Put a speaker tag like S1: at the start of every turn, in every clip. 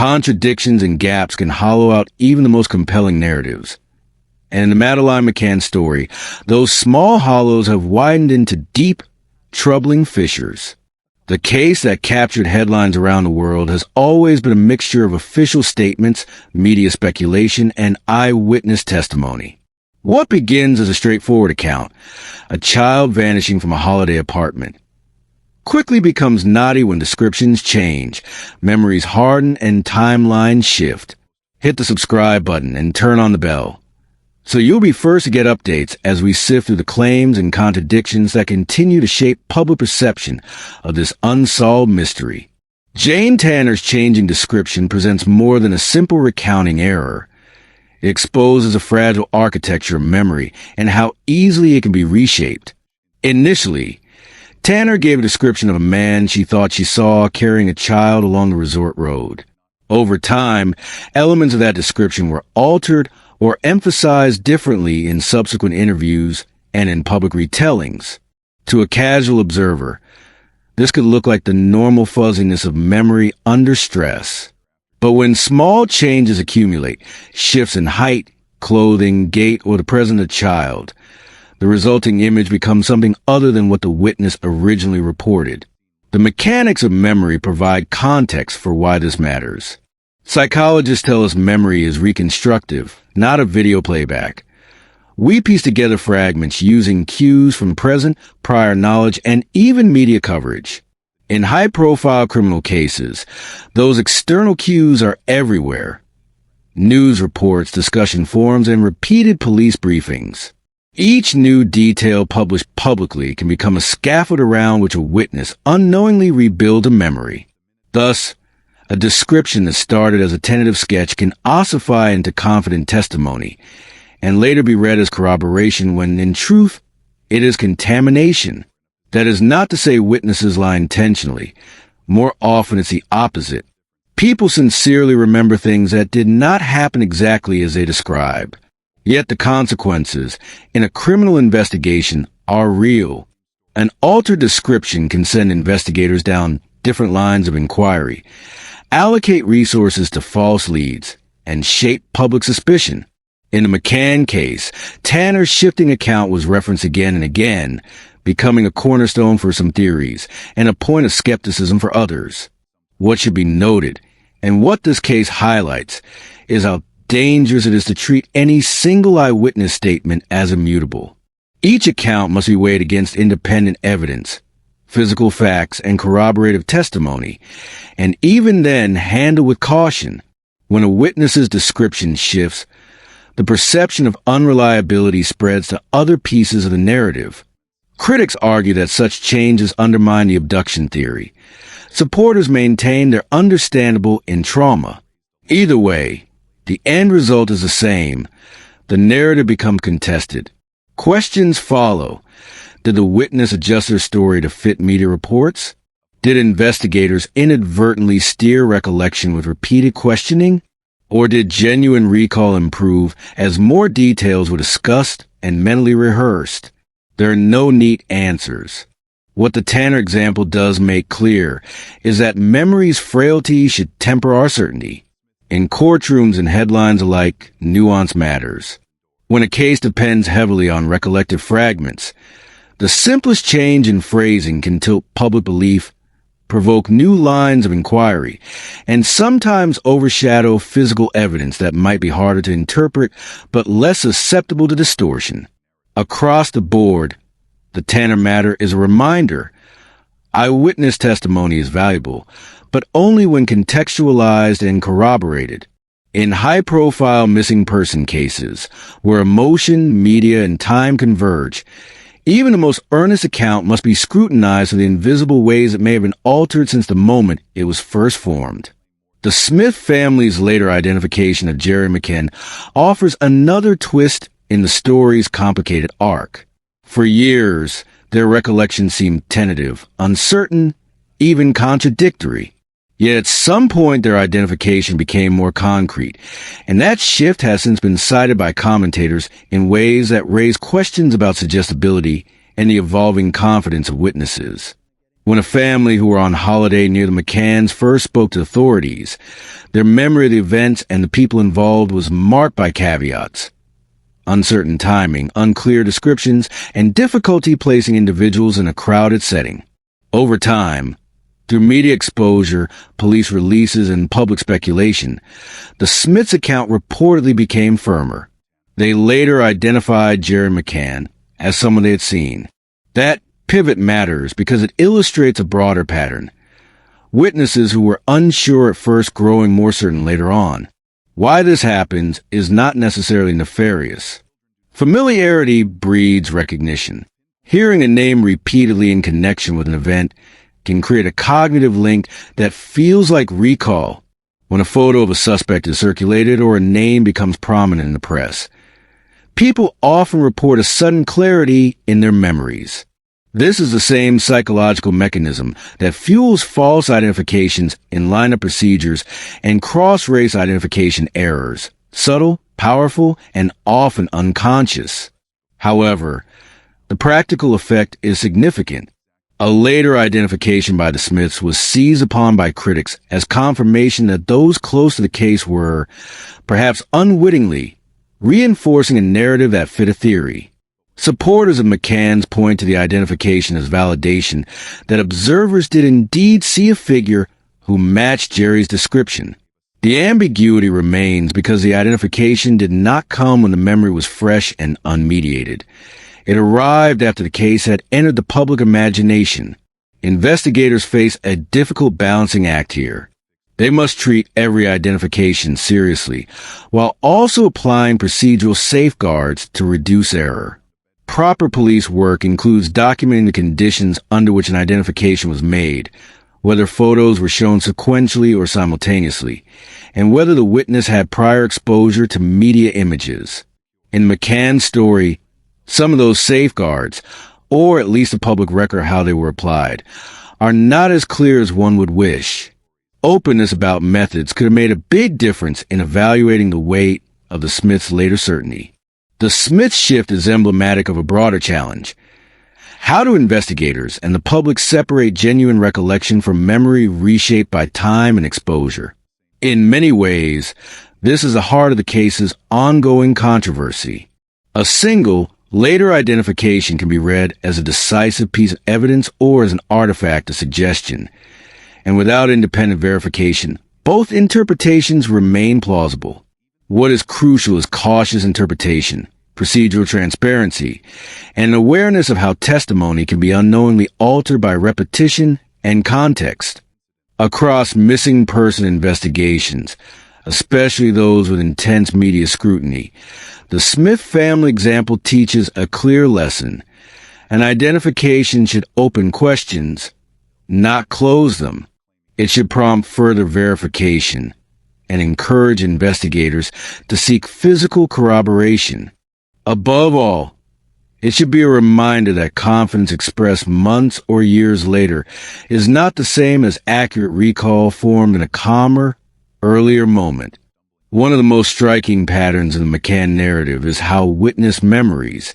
S1: Contradictions and gaps can hollow out even the most compelling narratives. And in the Madeleine McCann story, those small hollows have widened into deep, troubling fissures. The case that captured headlines around the world has always been a mixture of official statements, media speculation, and eyewitness testimony. What begins as a straightforward account, a child vanishing from a holiday apartment, quickly becomes knotty when descriptions change, memories harden, and timelines shift. Hit the subscribe button and turn on the bell, so you'll be first to get updates as we sift through the claims and contradictions that continue to shape public perception of this unsolved mystery. Jane Tanner's changing description presents more than a simple recounting error. It exposes a fragile architecture of memory and how easily it can be reshaped. Initially, Tanner gave a description of a man she thought she saw carrying a child along the resort road. Over time, elements of that description were altered or emphasized differently in subsequent interviews and in public retellings. To a casual observer, this could look like the normal fuzziness of memory under stress. But when small changes accumulate, shifts in height, clothing, gait, or the presence of a child, the resulting image becomes something other than what the witness originally reported. The mechanics of memory provide context for why this matters. Psychologists tell us memory is reconstructive, not a video playback. We piece together fragments using cues from present, prior knowledge, and even media coverage. In high-profile criminal cases, those external cues are everywhere. News reports, discussion forums, and repeated police briefings. Each new detail published publicly can become a scaffold around which a witness unknowingly rebuilds a memory. Thus, a description that started as a tentative sketch can ossify into confident testimony and later be read as corroboration when, in truth, it is contamination. That is not to say witnesses lie intentionally. More often it's the opposite. People sincerely remember things that did not happen exactly as they describe. Yet the consequences in a criminal investigation are real. An altered description can send investigators down different lines of inquiry, allocate resources to false leads, and shape public suspicion. In the McCann case, Tanner's shifting account was referenced again and again, becoming a cornerstone for some theories and a point of skepticism for others. What should be noted, and what this case highlights, is how dangerous it is to treat any single eyewitness statement as immutable. Each account must be weighed against independent evidence, physical facts, and corroborative testimony, and even then handled with caution. When a witness's description shifts, the perception of unreliability spreads to other pieces of the narrative. Critics argue that such changes undermine the abduction theory. Supporters maintain they're understandable in trauma. Either way, the end result is the same. The narrative becomes contested. Questions follow. Did the witness adjust their story to fit media reports? Did investigators inadvertently steer recollection with repeated questioning? Or did genuine recall improve as more details were discussed and mentally rehearsed? There are no neat answers. What the Tanner example does make clear is that memory's frailty should temper our certainty. In courtrooms and headlines alike, nuance matters. When a case depends heavily on recollected fragments, the simplest change in phrasing can tilt public belief, provoke new lines of inquiry, and sometimes overshadow physical evidence that might be harder to interpret but less susceptible to distortion. Across the board, the Tanner matter is a reminder. Eyewitness testimony is valuable, but only when contextualized and corroborated. In high-profile missing person cases, where emotion, media, and time converge, even the most earnest account must be scrutinized for the invisible ways it may have been altered since the moment it was first formed. The Smith family's later identification of Jerry McCann offers another twist in the story's complicated arc. For years, their recollection seemed tentative, uncertain, even contradictory. Yet at some point their identification became more concrete, and that shift has since been cited by commentators in ways that raise questions about suggestibility and the evolving confidence of witnesses. When a family who were on holiday near the McCanns first spoke to authorities, their memory of the events and the people involved was marked by caveats. Uncertain timing, unclear descriptions, and difficulty placing individuals in a crowded setting. Over time, through media exposure, police releases, and public speculation, the Smiths' account reportedly became firmer. They later identified Jerry McCann as someone they had seen. That pivot matters because it illustrates a broader pattern. Witnesses who were unsure at first growing more certain later on. Why this happens is not necessarily nefarious. Familiarity breeds recognition. Hearing a name repeatedly in connection with an event can create a cognitive link that feels like recall when a photo of a suspect is circulated or a name becomes prominent in the press. People often report a sudden clarity in their memories. This is the same psychological mechanism that fuels false identifications in lineup procedures and cross-race identification errors, subtle, powerful, and often unconscious. However, the practical effect is significant. A later identification by the Smiths was seized upon by critics as confirmation that those close to the case were, perhaps unwittingly, reinforcing a narrative that fit a theory. Supporters of McCann's point to the identification as validation that observers did indeed see a figure who matched Jerry's description. The ambiguity remains because the identification did not come when the memory was fresh and unmediated. It arrived after the case had entered the public imagination. Investigators face a difficult balancing act here. They must treat every identification seriously, while also applying procedural safeguards to reduce error. Proper police work includes documenting the conditions under which an identification was made, whether photos were shown sequentially or simultaneously, and whether the witness had prior exposure to media images. In McCann's story, some of those safeguards, or at least a public record how they were applied, are not as clear as one would wish. Openness about methods could have made a big difference in evaluating the weight of the Smiths' later certainty. The Smith shift is emblematic of a broader challenge. How do investigators and the public separate genuine recollection from memory reshaped by time and exposure? In many ways, this is the heart of the case's ongoing controversy. A single, later identification can be read as a decisive piece of evidence or as an artifact of suggestion. And without independent verification, both interpretations remain plausible. What is crucial is cautious interpretation, procedural transparency, and an awareness of how testimony can be unknowingly altered by repetition and context. Across missing person investigations, especially those with intense media scrutiny, the Smith family example teaches a clear lesson. An identification should open questions, not close them. It should prompt further verification and encourage investigators to seek physical corroboration. Above all, it should be a reminder that confidence expressed months or years later is not the same as accurate recall formed in a calmer, earlier moment. One of the most striking patterns in the McCann narrative is how witness memories,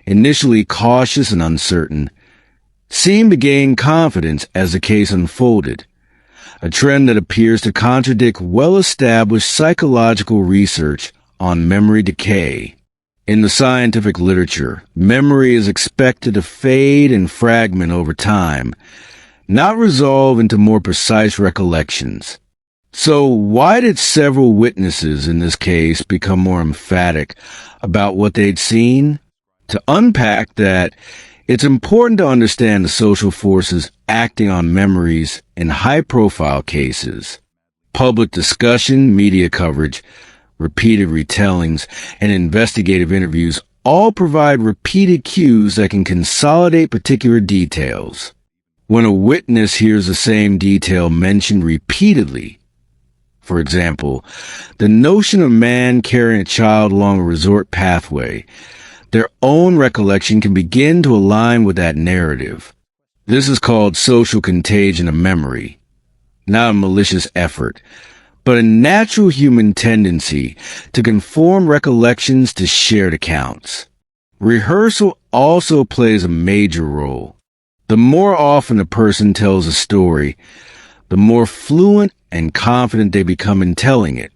S1: initially cautious and uncertain, seem to gain confidence as the case unfolded, a trend that appears to contradict well-established psychological research on memory decay. In the scientific literature, memory is expected to fade and fragment over time, not resolve into more precise recollections. So why did several witnesses in this case become more emphatic about what they'd seen? To unpack that, it's important to understand the social forces acting on memories in high-profile cases. Public discussion, media coverage, repeated retellings, and investigative interviews all provide repeated cues that can consolidate particular details. When a witness hears the same detail mentioned repeatedly, for example, the notion of a man carrying a child along a resort pathway, their own recollection can begin to align with that narrative. This is called social contagion of memory, not a malicious effort, but a natural human tendency to conform recollections to shared accounts. Rehearsal also plays a major role. The more often a person tells a story, the more fluent and confident they become in telling it.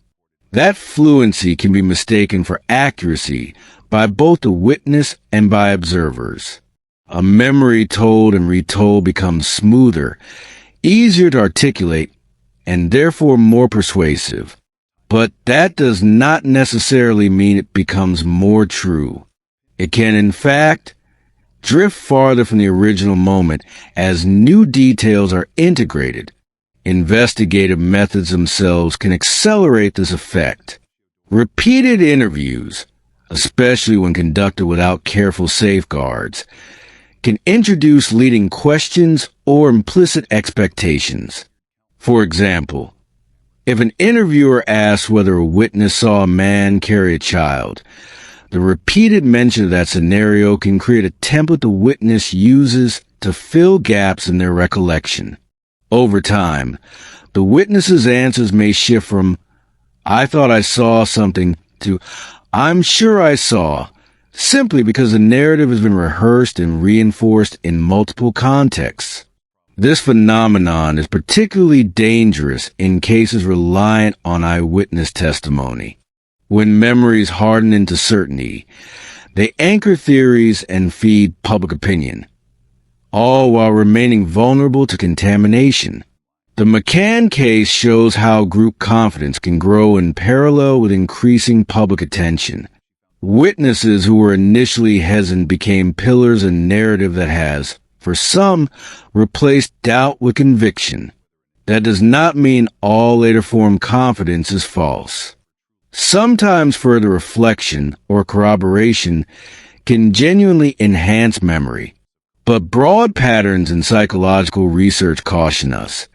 S1: That fluency can be mistaken for accuracy by both the witness and by observers. A memory told and retold becomes smoother, easier to articulate, and therefore more persuasive. But that does not necessarily mean it becomes more true. It can, in fact, drift farther from the original moment as new details are integrated. Investigative methods themselves can accelerate this effect. Repeated interviews, especially when conducted without careful safeguards, can introduce leading questions or implicit expectations. For example, if an interviewer asks whether a witness saw a man carry a child, the repeated mention of that scenario can create a template the witness uses to fill gaps in their recollection. Over time, the witness's answers may shift from, "I thought I saw something," to, "I'm sure I saw," simply because the narrative has been rehearsed and reinforced in multiple contexts. This phenomenon is particularly dangerous in cases reliant on eyewitness testimony. When memories harden into certainty, they anchor theories and feed public opinion, all while remaining vulnerable to contamination. The McCann case shows how group confidence can grow in parallel with increasing public attention. Witnesses who were initially hesitant became pillars in narrative that has, for some, replaced doubt with conviction. That does not mean all later formed confidence is false. Sometimes further reflection or corroboration can genuinely enhance memory, but broad patterns in psychological research caution us.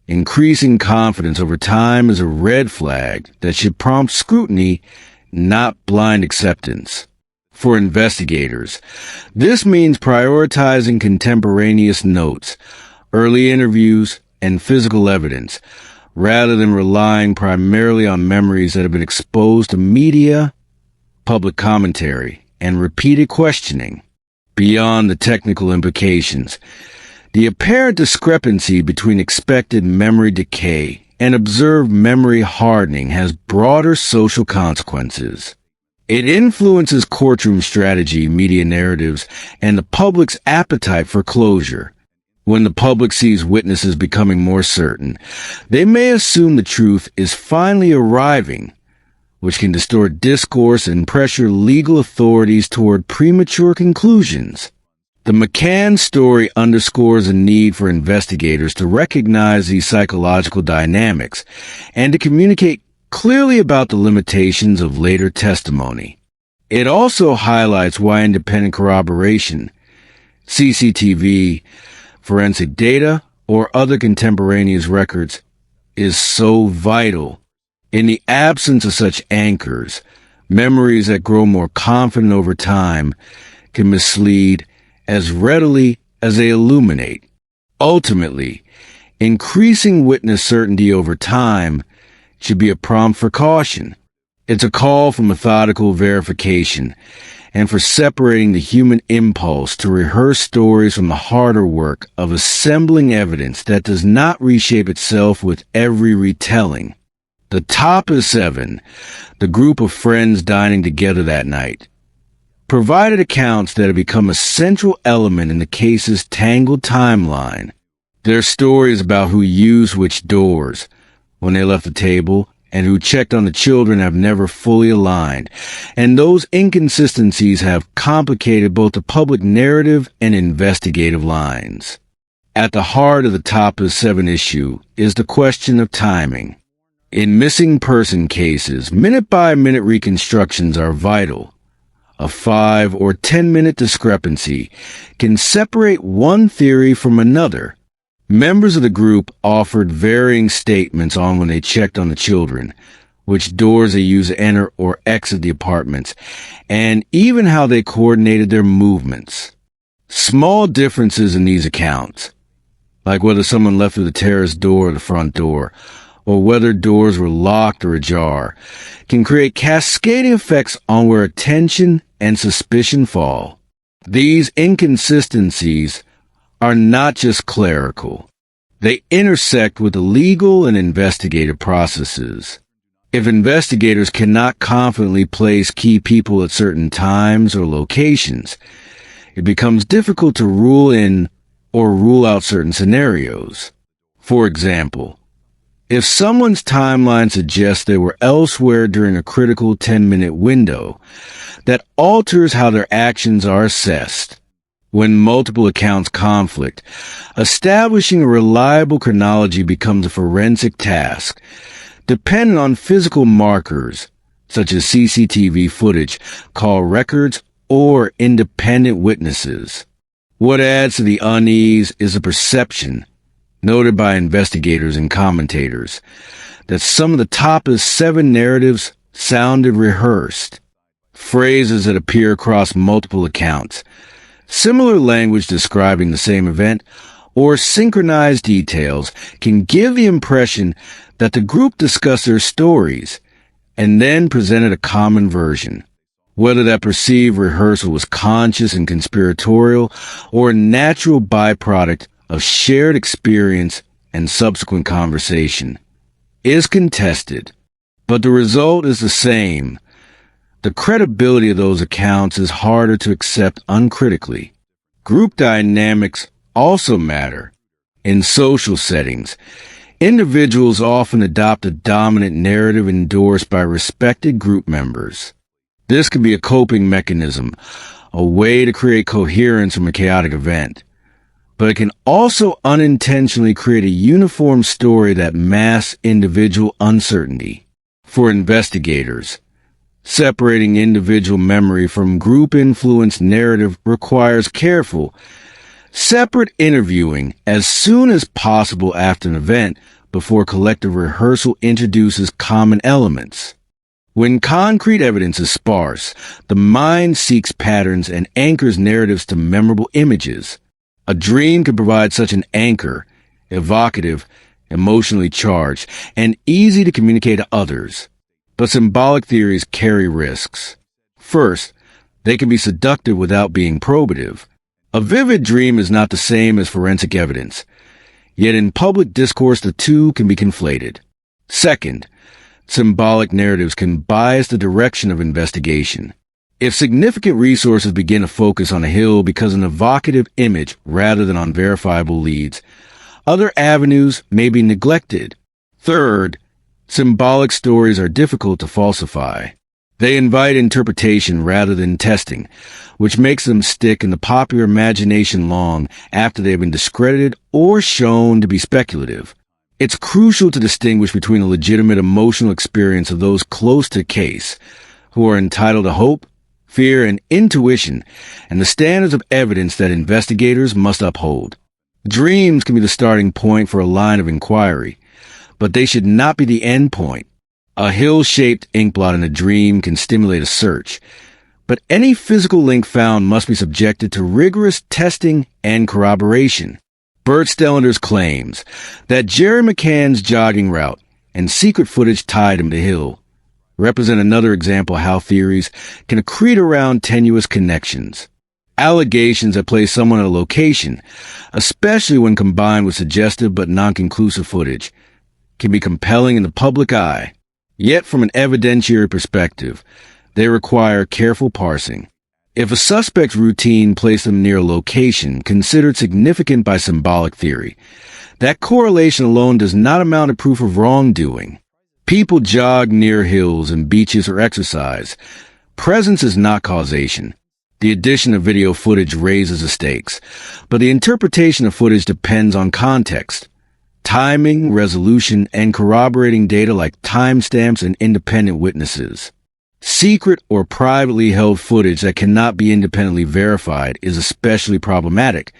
S1: Increasing confidence over time is a red flag that should prompt scrutiny, not blind acceptance. For investigators, this means prioritizing contemporaneous notes, early interviews, and physical evidence, rather than relying primarily on memories that have been exposed to media, public commentary, and repeated questioning. Beyond the technical implications, the apparent discrepancy between expected memory decay and observed memory hardening has broader social consequences. It influences courtroom strategy, media narratives, and the public's appetite for closure. When the public sees witnesses becoming more certain, they may assume the truth is finally arriving, which can distort discourse and pressure legal authorities toward premature conclusions. The McCann story underscores a need for investigators to recognize these psychological dynamics and to communicate clearly about the limitations of later testimony. It also highlights why independent corroboration, CCTV, forensic data, or other contemporaneous records is so vital. In the absence of such anchors, memories that grow more confident over time can mislead as readily as they illuminate. Ultimately, increasing witness certainty over time should be a prompt for caution. It's a call for methodical verification and for separating the human impulse to rehearse stories from the harder work of assembling evidence that does not reshape itself with every retelling. The Tapas Seven, the group of friends dining together that night, provided accounts that have become a central element in the case's tangled timeline. Their stories about who used which doors when they left the table and who checked on the children have never fully aligned, and those inconsistencies have complicated both the public narrative and investigative lines. At the heart of the Tapas Seven issue is the question of timing. In missing person cases, minute-by-minute reconstructions are vital. A 5 or 10-minute discrepancy can separate one theory from another. Members of the group offered varying statements on when they checked on the children, which doors they used to enter or exit the apartments, and even how they coordinated their movements. Small differences in these accounts, like whether someone left through the terrace door or the front door, or whether doors were locked or ajar, can create cascading effects on where attention and suspicion fall. These inconsistencies are not just clerical. They intersect with the legal and investigative processes. If investigators cannot confidently place key people at certain times or locations, it becomes difficult to rule in or rule out certain scenarios. For example, if someone's timeline suggests they were elsewhere during a critical 10-minute window, that alters how their actions are assessed. When multiple accounts conflict, establishing a reliable chronology becomes a forensic task, dependent on physical markers, such as CCTV footage, call records, or independent witnesses. What adds to the unease is a perception, noted by investigators and commentators, that some of the Tapas Seven narratives sounded rehearsed. Phrases that appear across multiple accounts, similar language describing the same event, or synchronized details can give the impression that the group discussed their stories and then presented a common version. Whether that perceived rehearsal was conscious and conspiratorial or a natural byproduct of shared experience and subsequent conversation is contested, but the result is the same. The credibility of those accounts is harder to accept uncritically. Group dynamics also matter. In social settings, individuals often adopt a dominant narrative endorsed by respected group members. This can be a coping mechanism, a way to create coherence from a chaotic event. But it can also unintentionally create a uniform story that masks individual uncertainty. For investigators, separating individual memory from group-influenced narrative requires careful, separate interviewing as soon as possible after an event before collective rehearsal introduces common elements. When concrete evidence is sparse, the mind seeks patterns and anchors narratives to memorable images. A dream can provide such an anchor, evocative, emotionally charged, and easy to communicate to others. But symbolic theories carry risks. First, they can be seductive without being probative. A vivid dream is not the same as forensic evidence, yet in public discourse the two can be conflated. Second, symbolic narratives can bias the direction of investigation. If significant resources begin to focus on a hill because of an evocative image rather than on verifiable leads, other avenues may be neglected. Third, symbolic stories are difficult to falsify. They invite interpretation rather than testing, which makes them stick in the popular imagination long after they have been discredited or shown to be speculative. It's crucial to distinguish between a legitimate emotional experience of those close to the case, who are entitled to hope, fear, and intuition, and the standards of evidence that investigators must uphold. Dreams can be the starting point for a line of inquiry, but they should not be the end point. A hill-shaped inkblot in a dream can stimulate a search, but any physical link found must be subjected to rigorous testing and corroboration. Bert Stellander's claims that Jerry McCann's jogging route and secret footage tied him to Hill represent another example of how theories can accrete around tenuous connections. Allegations that place someone at a location, especially when combined with suggestive but non-conclusive footage, can be compelling in the public eye. Yet from an evidentiary perspective, they require careful parsing. If a suspect's routine placed them near a location considered significant by symbolic theory, that correlation alone does not amount to proof of wrongdoing. People jog near hills and beaches or exercise. Presence is not causation. The addition of video footage raises the stakes, but the interpretation of footage depends on context, timing, resolution, and corroborating data like timestamps and independent witnesses. Secret or privately held footage that cannot be independently verified is especially problematic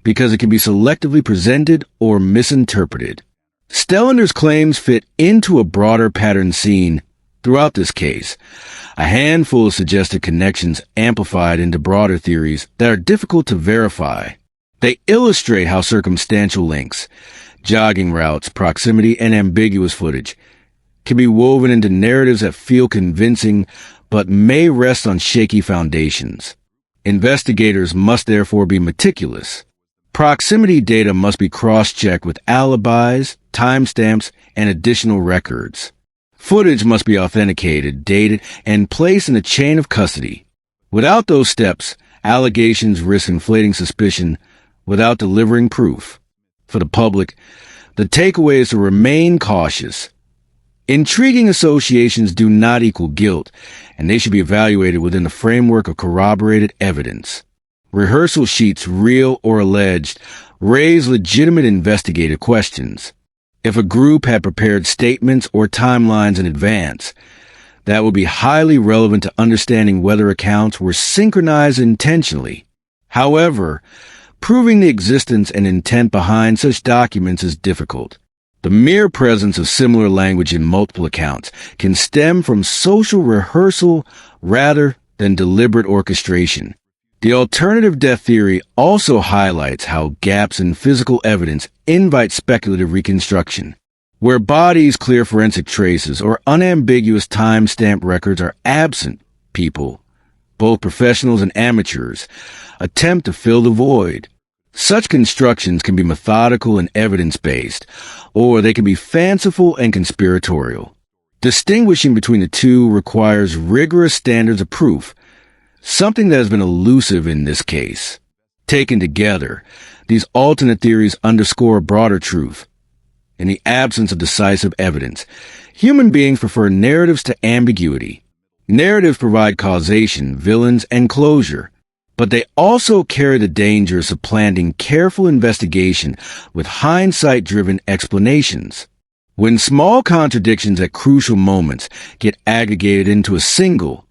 S1: because it can be selectively presented or misinterpreted. Stellander's claims fit into a broader pattern seen throughout this case, a handful of suggested connections amplified into broader theories that are difficult to verify. They illustrate how circumstantial links, jogging routes, proximity, and ambiguous footage can be woven into narratives that feel convincing but may rest on shaky foundations. Investigators must therefore be meticulous. Proximity data must be cross-checked with alibis, timestamps, and additional records. Footage must be authenticated, dated, and placed in a chain of custody. Without those steps, allegations risk inflating suspicion without delivering proof. For the public, the takeaway is to remain cautious. Intriguing associations do not equal guilt, and they should be evaluated within the framework of corroborated evidence. Rehearsal sheets, real or alleged, raise legitimate investigative questions. If a group had prepared statements or timelines in advance, that would be highly relevant to understanding whether accounts were synchronized intentionally. However, proving the existence and intent behind such documents is difficult. The mere presence of similar language in multiple accounts can stem from social rehearsal rather than deliberate orchestration. The alternative death theory also highlights how gaps in physical evidence invite speculative reconstruction. Where bodies, clear forensic traces, or unambiguous time-stamped records are absent, people, both professionals and amateurs, attempt to fill the void. Such constructions can be methodical and evidence-based, or they can be fanciful and conspiratorial. Distinguishing between the two requires rigorous standards of proof, something that has been elusive in this case. Taken together, these alternate theories underscore a broader truth. In the absence of decisive evidence, human beings prefer narratives to ambiguity. Narratives provide causation, villains, and closure, but they also carry the danger of supplanting careful investigation with hindsight-driven explanations. When small contradictions at crucial moments get aggregated into a single,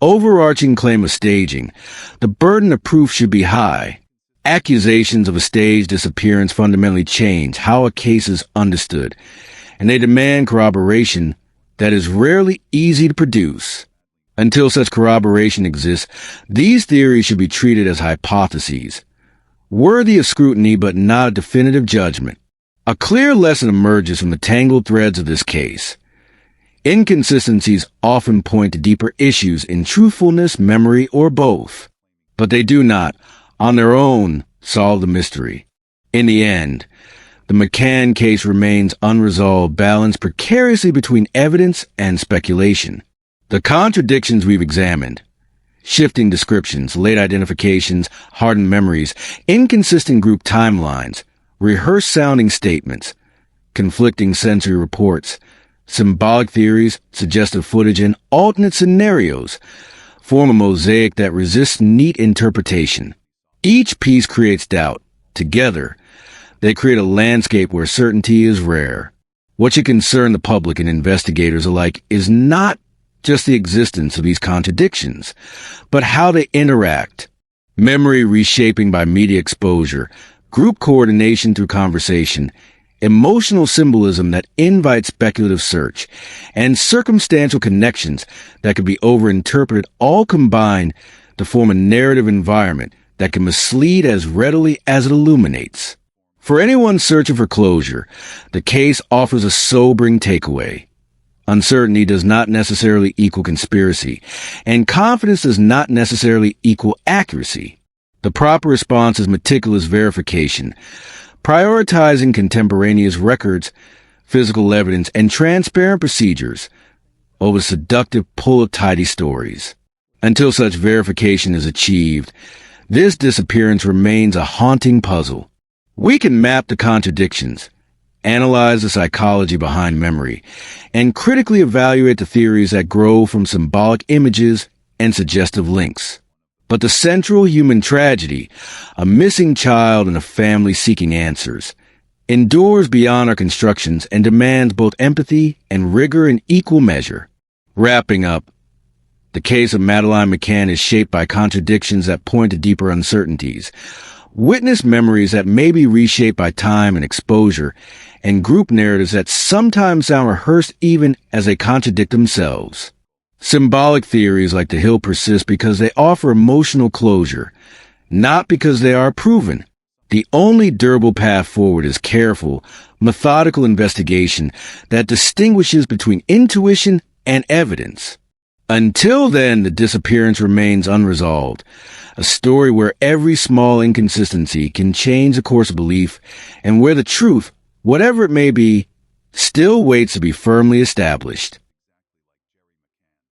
S1: overarching claim of staging, the burden of proof should be high. Accusations of a staged disappearance fundamentally change how a case is understood, and they demand corroboration that is rarely easy to produce. Until such corroboration exists, these theories should be treated as hypotheses, worthy of scrutiny but not a definitive judgment. A clear lesson emerges from the tangled threads of this case. Inconsistencies often point to deeper issues in truthfulness, memory, or both, but they do not, on their own, solve the mystery. In the end, the McCann case remains unresolved, balanced precariously between evidence and speculation. The contradictions we've examined, shifting descriptions, late identifications, hardened memories, inconsistent group timelines, rehearsed sounding statements, conflicting sensory reports, symbolic theories, suggestive footage, and alternate scenarios form a mosaic that resists neat interpretation. Each piece creates doubt. Together, they create a landscape where certainty is rare. What should concern the public and investigators alike is not just the existence of these contradictions, but how they interact. Memory reshaping by media exposure, group coordination through conversation, emotional symbolism that invites speculative search, and circumstantial connections that can be overinterpreted all combine to form a narrative environment that can mislead as readily as it illuminates. For anyone searching for closure, the case offers a sobering takeaway. Uncertainty does not necessarily equal conspiracy, and confidence does not necessarily equal accuracy. The proper response is meticulous verification, prioritizing contemporaneous records, physical evidence, and transparent procedures over seductive pull of tidy stories. Until such verification is achieved, this disappearance remains a haunting puzzle. We can map the contradictions, analyze the psychology behind memory, and critically evaluate the theories that grow from symbolic images and suggestive links. But the central human tragedy, a missing child and a family seeking answers, endures beyond our constructions and demands both empathy and rigor in equal measure. Wrapping up, the case of Madeleine McCann is shaped by contradictions that point to deeper uncertainties, witness memories that may be reshaped by time and exposure, and group narratives that sometimes sound rehearsed even as they contradict themselves. Symbolic theories like the Hill persist because they offer emotional closure, not because they are proven. The only durable path forward is careful, methodical investigation that distinguishes between intuition and evidence. Until then, the disappearance remains unresolved, A story where every small inconsistency can change the course of belief and where the truth, whatever it may be, still waits to be firmly established.